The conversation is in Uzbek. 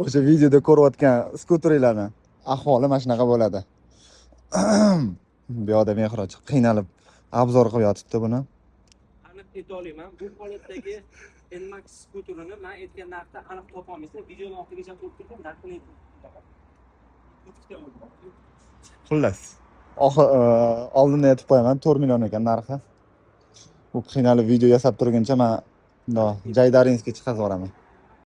O'sha videoda ko'rayotgan skuterlarni ahvoli mana shunaqa bo'ladi. Bu yoqda Mehroj qiynalib obzor qilib yotibdi buni. Aniq ayta olaman, bu holatdagi Nmax skuterini men aytgan narxda aniq topa olmaysiz. Videoni oxirigacha ko'rib turib, narxini aytib. Xullas, oldindan aytib qo'yaman, 4 million ekan narxi. Bu qiynalib video yasab turguncha men Jaydarinskka chiqazib yuboraman.